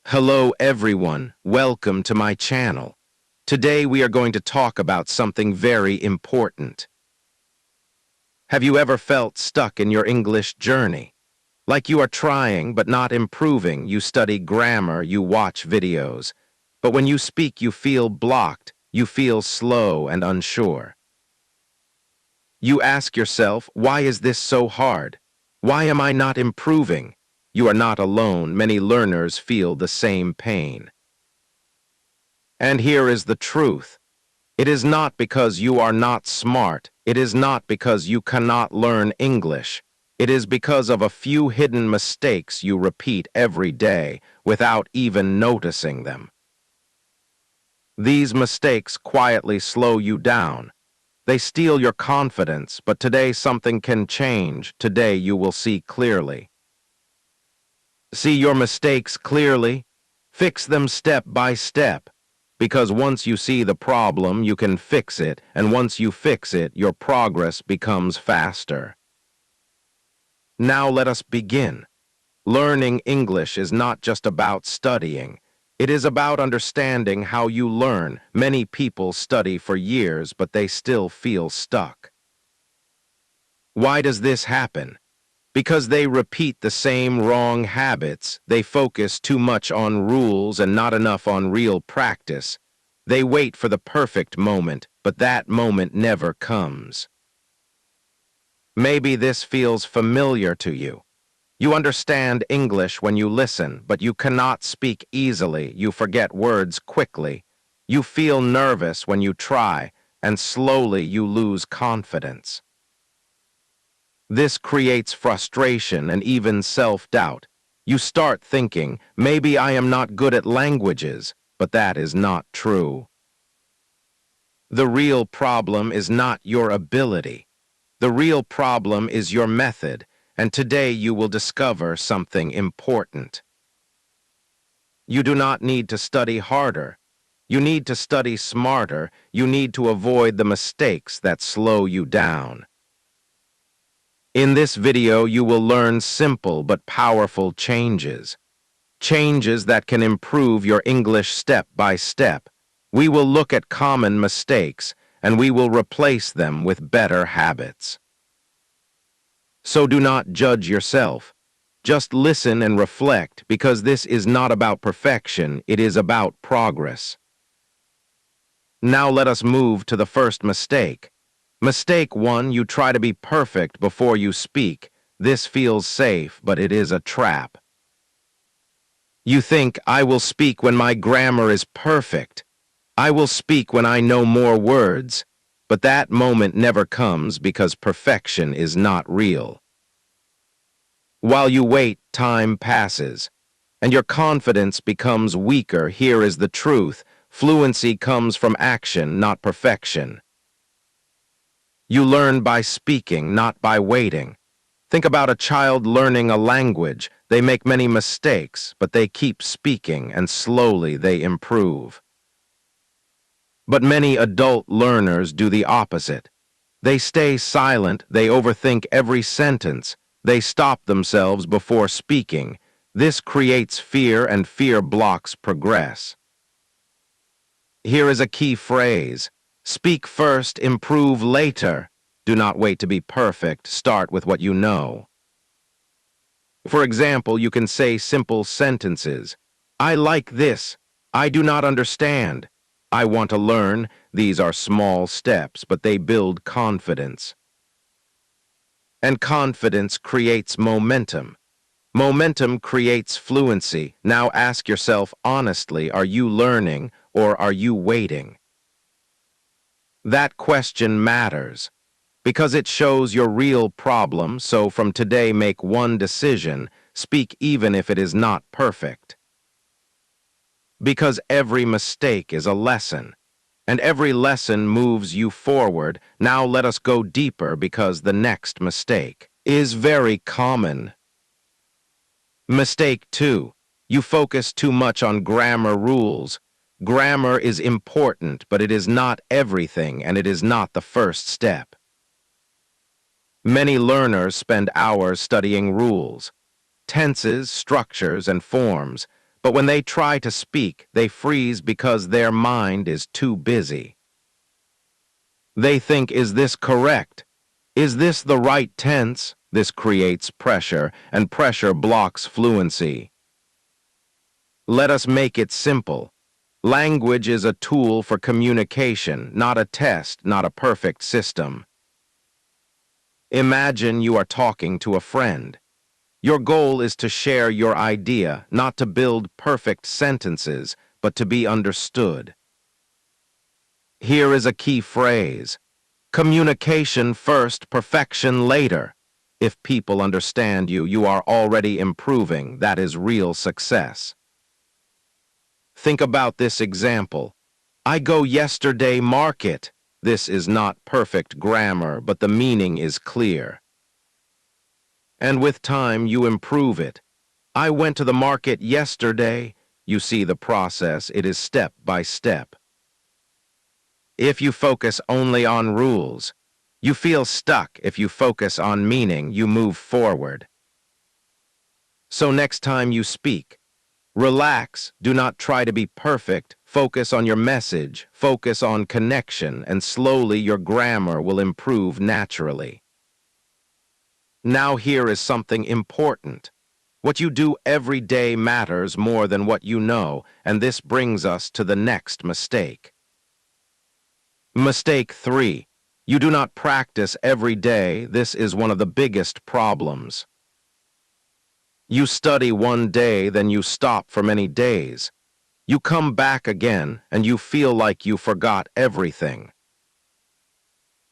Hello everyone, welcome to my channel. Today we are going to talk about something very important. Have you ever felt stuck in your English journey? Like you are trying but not improving, you study grammar, you watch videos. But when you speak you feel blocked, you feel slow and unsure. You ask yourself, why is this so hard? Why am I not improving? You are not alone, many learners feel the same pain. And here is the truth. It is not because you are not smart. It is not because you cannot learn English. It is because of a few hidden mistakes you repeat every day without even noticing them. These mistakes quietly slow you down. They steal your confidence, but today something can change. Today you will see clearly. See your mistakes clearly. Fix them step by step. Because once you see the problem, you can fix it, and once you fix it, your progress becomes faster. Now let us begin. Learning English is not just about studying. It is about understanding how you learn. Many people study for years, but they still feel stuck. Why does this happen? Because they repeat the same wrong habits. They focus too much on rules and not enough on real practice. They wait for the perfect moment, but that moment never comes. Maybe this feels familiar to you. You understand English when you listen, but you cannot speak easily. You forget words quickly. You feel nervous when you try, and slowly you lose confidence. This creates frustration and even self-doubt. You start thinking, maybe I am not good at languages, but that is not true. The real problem is not your ability. The real problem is your method, and today you will discover something important. You do not need to study harder. You need to study smarter. You need to avoid the mistakes that slow you down. In this video, you will learn simple but powerful changes. Changes that can improve your English step by step. We will look at common mistakes, and we will replace them with better habits. So do not judge yourself. Just listen and reflect, because this is not about perfection, it is about progress. Now let us move to the first mistake. Mistake 1, you try to be perfect before you speak. This feels safe, but it is a trap. You think, I will speak when my grammar is perfect. I will speak when I know more words. But that moment never comes because perfection is not real. While you wait, time passes, and your confidence becomes weaker. Here is the truth. Fluency comes from action, not perfection. You learn by speaking, not by waiting. Think about a child learning a language. They make many mistakes, but they keep speaking, and slowly they improve. But many adult learners do the opposite. They stay silent, they overthink every sentence, they stop themselves before speaking. This creates fear, and fear blocks progress. Here is a key phrase. Speak first, improve later. Do not wait to be perfect, start with what you know. For example, you can say simple sentences. I like this. I do not understand. I want to learn. These are small steps, but they build confidence. And confidence creates momentum. Momentum creates fluency. Now ask yourself honestly, are you learning or are you waiting? That question matters because it shows your real problem, so from today make one decision, speak even if it is not perfect. Because every mistake is a lesson, and every lesson moves you forward. Now let us go deeper because the next mistake is very common. Mistake 2. You focus too much on grammar rules. Grammar is important, but it is not everything, and it is not the first step. Many learners spend hours studying rules, tenses, structures, and forms, But when they try to speak, they freeze because their mind is too busy. They think, is this correct? Is this the right tense? This creates pressure, and pressure blocks fluency. Let us make it simple. Language is a tool for communication, not a test, not a perfect system. Imagine you are talking to a friend. Your goal is to share your idea, not to build perfect sentences, but to be understood. Here is a key phrase. Communication first, perfection later. If people understand you, you are already improving. That is real success. Think about this example. I go yesterday market. This is not perfect grammar, but the meaning is clear. And with time, you improve it. I went to the market yesterday. You see the process. It is step by step. If you focus only on rules, you feel stuck. If you focus on meaning, you move forward. So next time you speak, relax, do not try to be perfect, focus on your message, focus on connection, and slowly your grammar will improve naturally. Now here is something important. What you do every day matters more than what you know, and this brings us to the next mistake. Mistake 3. You do not practice every day. This is one of the biggest problems. You study one day, then you stop for many days. You come back again, and you feel like you forgot everything.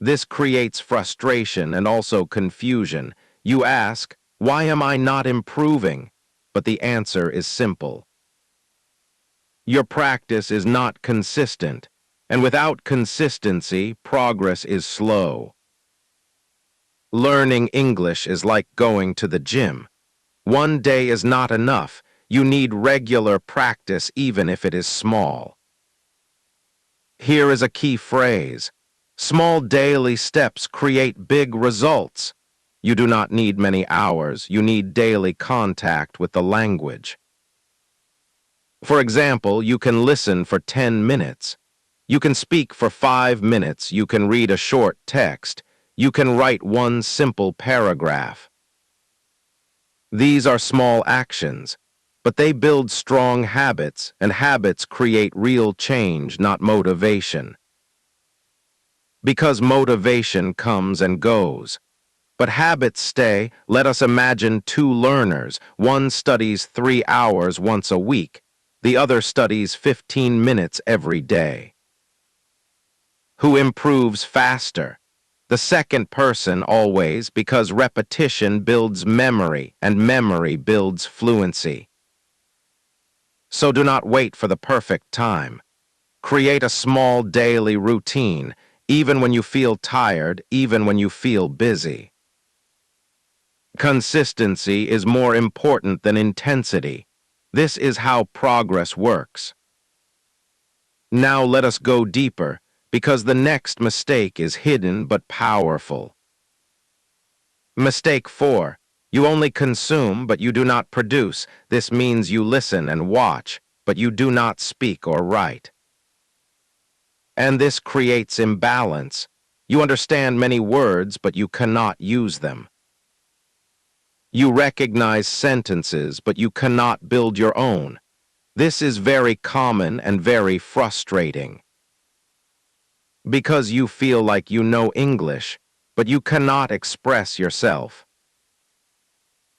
This creates frustration and also confusion. You ask, why am I not improving? But the answer is simple. Your practice is not consistent, and without consistency, progress is slow. Learning English is like going to the gym. One day is not enough. You need regular practice even if it is small. Here is a key phrase. Small daily steps create big results. You do not need many hours. You need daily contact with the language. For example, you can listen for 10 minutes. You can speak for 5 minutes. You can read a short text. You can write one simple paragraph. These are small actions, but they build strong habits, and habits create real change, not motivation. Because motivation comes and goes. But habits stay. Let us imagine 2 learners. One studies 3 hours once a week. The other studies 15 minutes every day. Who improves faster? The second person always, because repetition builds memory, and memory builds fluency. So do not wait for the perfect time. Create a small daily routine, even when you feel tired, even when you feel busy. Consistency is more important than intensity. This is how progress works. Now let us go deeper, because the next mistake is hidden but powerful. Mistake 4. You only consume, but you do not produce. This means you listen and watch, but you do not speak or write. And this creates imbalance. You understand many words, but you cannot use them. You recognize sentences, but you cannot build your own. This is very common and very frustrating. Because you feel like you know English, but you cannot express yourself.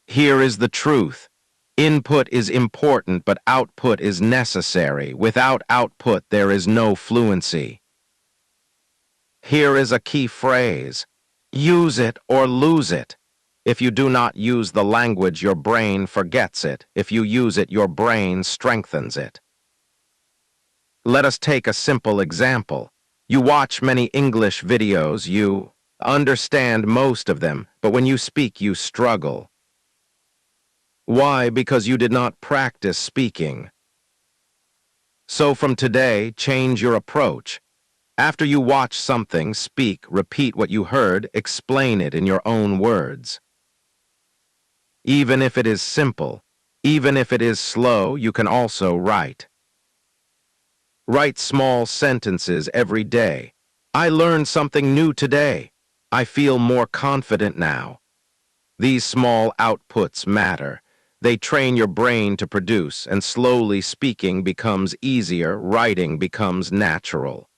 Here is the truth. Input is important, but output is necessary. Without output, there is no fluency. Here is a key phrase. Use it or lose it. If you do not use the language, your brain forgets it. If you use it, your brain strengthens it. Let us take a simple example. You watch many English videos, you understand most of them, but when you speak, you struggle. Why? Because you did not practice speaking. So from today, change your approach. After you watch something, speak, repeat what you heard, explain it in your own words. Even if it is simple, Even if it is slow, you can also write. Write small sentences every day. I learned something new today. I feel more confident now. These small outputs matter. They train your brain to produce, and slowly speaking becomes easier, writing becomes natural.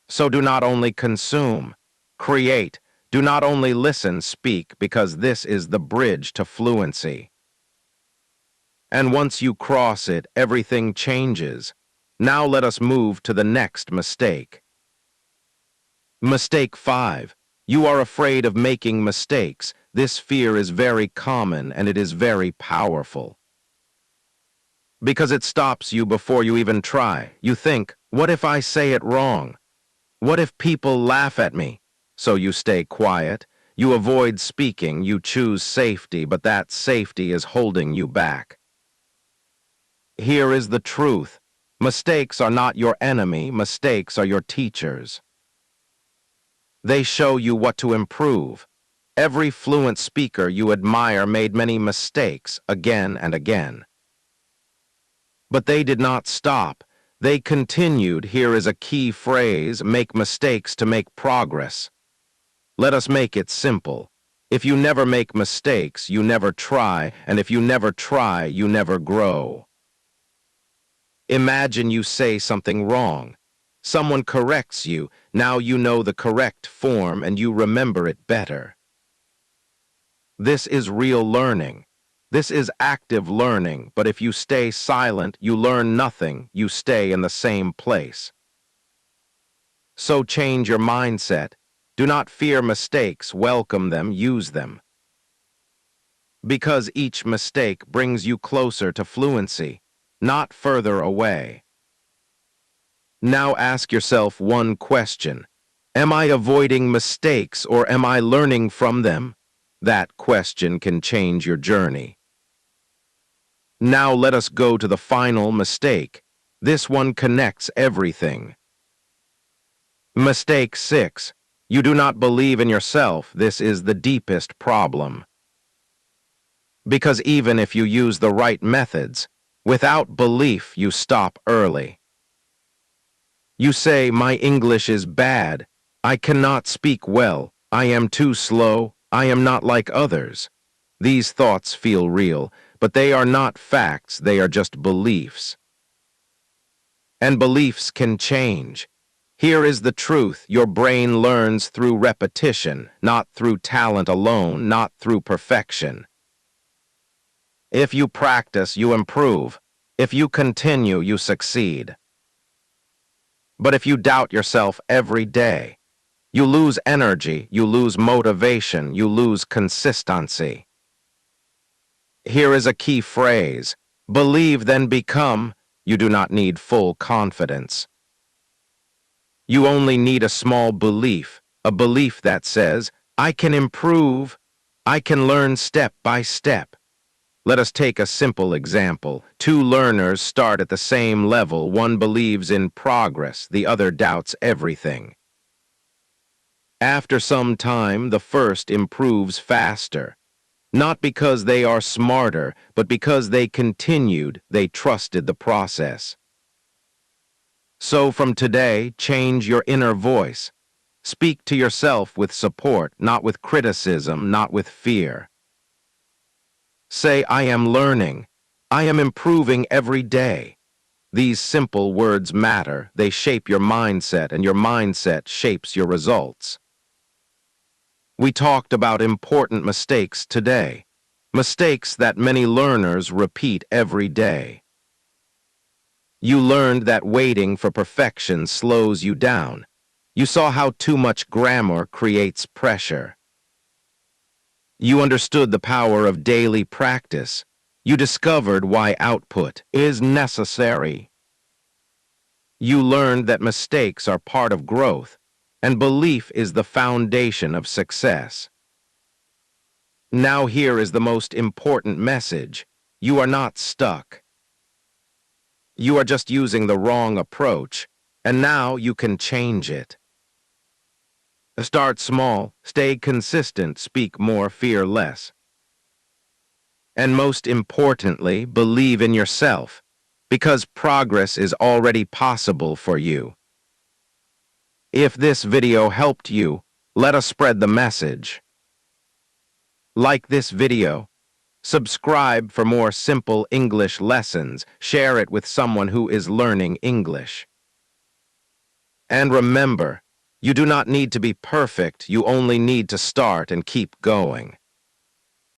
So do not only consume, create. Do not only listen, speak, because this is the bridge to fluency. And once you cross it, everything changes. Now let us move to the next mistake. Mistake 5. You are afraid of making mistakes. This fear is very common and it is very powerful. Because it stops you before you even try. You think, what if I say it wrong? What if people laugh at me? So you stay quiet. You avoid speaking. You choose safety, but that safety is holding you back. Here is the truth. Mistakes are not your enemy. Mistakes are your teachers. They show you what to improve. Every fluent speaker you admire made many mistakes again and again. But they did not stop. They continued. Here is a key phrase: make mistakes to make progress. Let us make it simple. If you never make mistakes, you never try, and if you never try, you never grow. Imagine you say something wrong. Someone corrects you. Now you know the correct form and you remember it better. This is real learning. This is active learning, but if you stay silent, you learn nothing, you stay in the same place. So change your mindset. Do not fear mistakes, welcome them, use them. Because each mistake brings you closer to fluency, not further away. Now ask yourself one question. Am I avoiding mistakes or am I learning from them? That question can change your journey. Now let us go to the final mistake. This one connects everything. Mistake 6. You do not believe in yourself. This is the deepest problem. Because even if you use the right methods, without belief you stop early. You say, my English is bad. I cannot speak well. I am too slow. I am not like others. These thoughts feel real, but they are not facts. They are just beliefs. And beliefs can change. Here is the truth. Your brain learns through repetition, not through talent alone, not through perfection. If you practice, you improve. If you continue, you succeed. But if you doubt yourself every day, you lose energy, you lose motivation, you lose consistency. Here is a key phrase: believe then become. You do not need full confidence. You only need a small belief, a belief that says, I can improve, I can learn step by step. Let us take a simple example. Two learners start at the same level. One believes in progress, the other doubts everything. After some time, the first improves faster. Not because they are smarter, but because they continued, they trusted the process. So from today, change your inner voice. Speak to yourself with support, not with criticism, not with fear. Say, I am learning. I am improving every day. These simple words matter. They shape your mindset, and your mindset shapes your results. We talked about important mistakes today. Mistakes that many learners repeat every day. You learned that waiting for perfection slows you down. You saw how too much grammar creates pressure. You understood the power of daily practice. You discovered why output is necessary. You learned that mistakes are part of growth, and belief is the foundation of success. Now here is the most important message. You are not stuck. You are just using the wrong approach, and now you can change it. Start small, stay consistent, speak more, fear less. And most importantly, believe in yourself, because progress is already possible for you. If this video helped you, let us spread the message. Like this video, subscribe for more simple English lessons, share it with someone who is learning English. And remember, you do not need to be perfect, you only need to start and keep going.